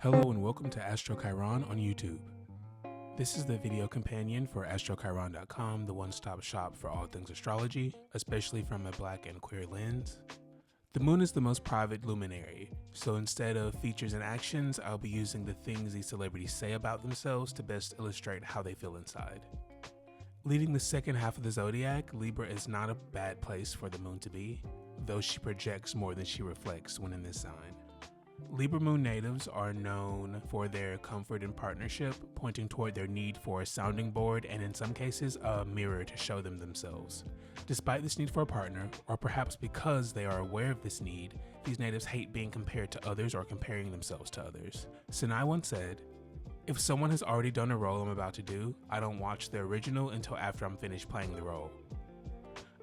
Hello and welcome to AstroChiron on YouTube. This is the video companion for AstroChiron.com, the one-stop shop for all things astrology, especially from a black and queer lens. The moon is the most private luminary, so instead of features and actions, I'll be using the things these celebrities say about themselves to best illustrate how they feel inside. Leading the second half of the zodiac, Libra is not a bad place for the moon to be, though she projects more than she reflects when in this sign. Libra Moon natives are known for their comfort in partnership, pointing toward their need for a sounding board and in some cases a mirror to show them themselves. Despite this need for a partner, or perhaps because they are aware of this need, these natives hate being compared to others or comparing themselves to others. Sinai once said, "If someone has already done a role I'm about to do, I don't watch the original until after I'm finished playing the role."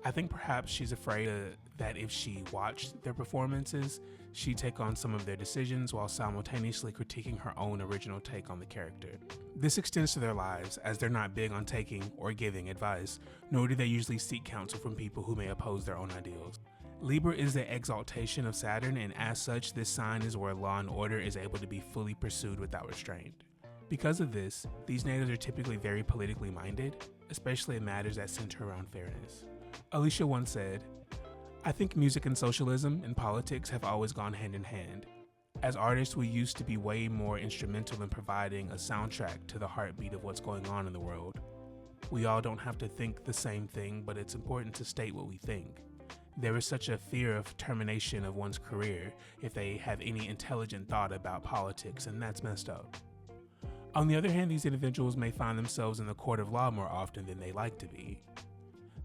I think perhaps she's afraid that if she watched their performances, she'd take on some of their decisions while simultaneously critiquing her own original take on the character. This extends to their lives, as they're not big on taking or giving advice, nor do they usually seek counsel from people who may oppose their own ideals. Libra is the exaltation of Saturn, and as such, this sign is where law and order is able to be fully pursued without restraint. Because of this, these natives are typically very politically minded, especially in matters that center around fairness. Alicia once said, "I think music and socialism and politics have always gone hand in hand. As artists, we used to be way more instrumental in providing a soundtrack to the heartbeat of what's going on in the world. We all don't have to think the same thing, but it's important to state what we think. There is such a fear of termination of one's career if they have any intelligent thought about politics, and that's messed up." On the other hand, these individuals may find themselves in the court of law more often than they like to be.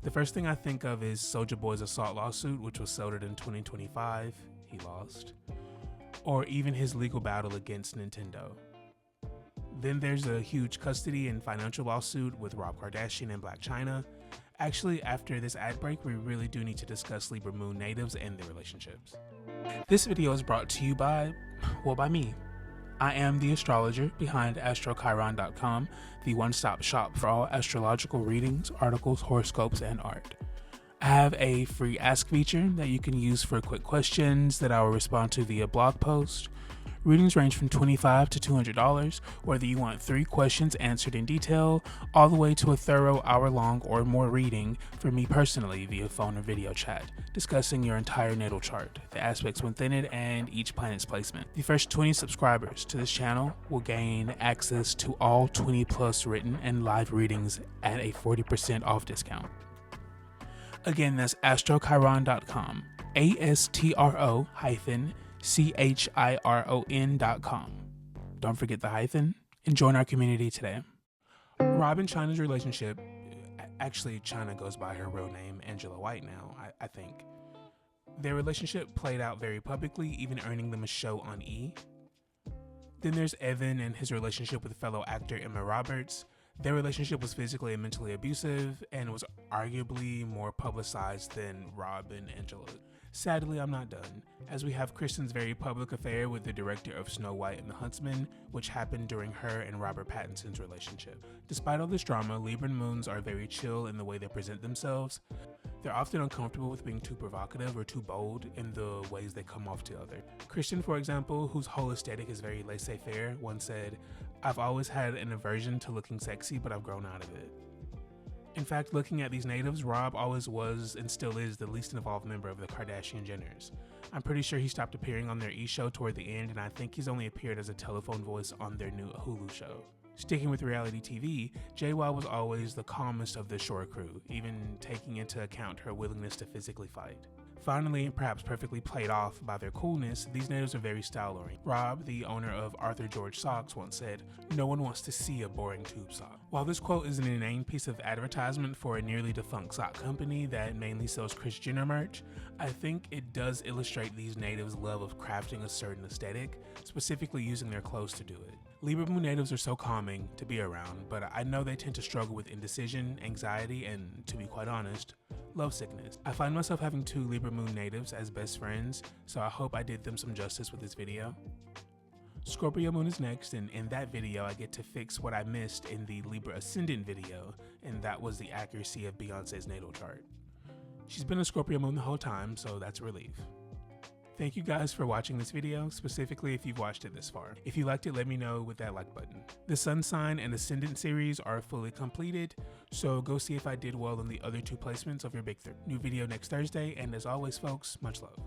The first thing I think of is Soulja Boy's assault lawsuit, which was settled in 2025, he lost, or even his legal battle against Nintendo. Then there's a huge custody and financial lawsuit with Rob Kardashian and Blac Chyna. Actually, after this ad break, we really do need to discuss Libra Moon natives and their relationships. This video is brought to you by me. I am the astrologer behind AstroChiron.com, the one-stop shop for all astrological readings, articles, horoscopes, and art. I have a free ask feature that you can use for quick questions that I will respond to via blog post. Readings range from $25 to $200, whether you want 3 questions answered in detail, all the way to a thorough hour-long or more reading from me personally via phone or video chat, discussing your entire natal chart, the aspects within it, and each planet's placement. The first 20 subscribers to this channel will gain access to all 20 plus written and live readings at a 40% off discount. Again, that's AstroChiron.com, AstroChiron.com. Don't forget the hyphen, and join our community today. Rob and Chyna's relationship, actually Chyna goes by her real name, Angela White now, I think. Their relationship played out very publicly, even earning them a show on E! Then there's Evan and his relationship with fellow actor Emma Roberts. Their relationship was physically and mentally abusive and was arguably more publicized than Rob and Angela. Sadly, I'm not done, as we have Kristen's very public affair with the director of Snow White and the Huntsman, which happened during her and Robert Pattinson's relationship. Despite all this drama, Libran Moons are very chill in the way they present themselves. They're often uncomfortable with being too provocative or too bold in the ways they come off to others. Kristen, for example, whose whole aesthetic is very laissez-faire, once said, "I've always had an aversion to looking sexy, but I've grown out of it." In fact, looking at these natives, Rob always was and still is the least involved member of the Kardashian-Jenners. I'm pretty sure he stopped appearing on their E! Show toward the end, and I think he's only appeared as a telephone voice on their new Hulu show. Sticking with reality TV, JY was always the calmest of the Shore crew, even taking into account her willingness to physically fight. Finally, and perhaps perfectly played off by their coolness, these natives are very style-oriented. Rob, the owner of Arthur George Socks, once said, "No one wants to see a boring tube sock." While this quote is an inane piece of advertisement for a nearly defunct sock company that mainly sells Kris Jenner merch, I think it does illustrate these natives' love of crafting a certain aesthetic, specifically using their clothes to do it. Libra Moon natives are so calming to be around, but I know they tend to struggle with indecision, anxiety, and, to be quite honest, lovesickness. I find myself having 2 Libra Moon natives as best friends, so I hope I did them some justice with this video. Scorpio Moon is next, and in that video I get to fix what I missed in the Libra Ascendant video, and that was the accuracy of Beyonce's natal chart. She's been a Scorpio Moon the whole time, so that's a relief. Thank you guys for watching this video, specifically if you've watched it this far. If you liked it, let me know with that like button. The Sun Sign and Ascendant series are fully completed, so go see if I did well in the other 2 placements of your big 3. New video next Thursday, and as always folks, much love.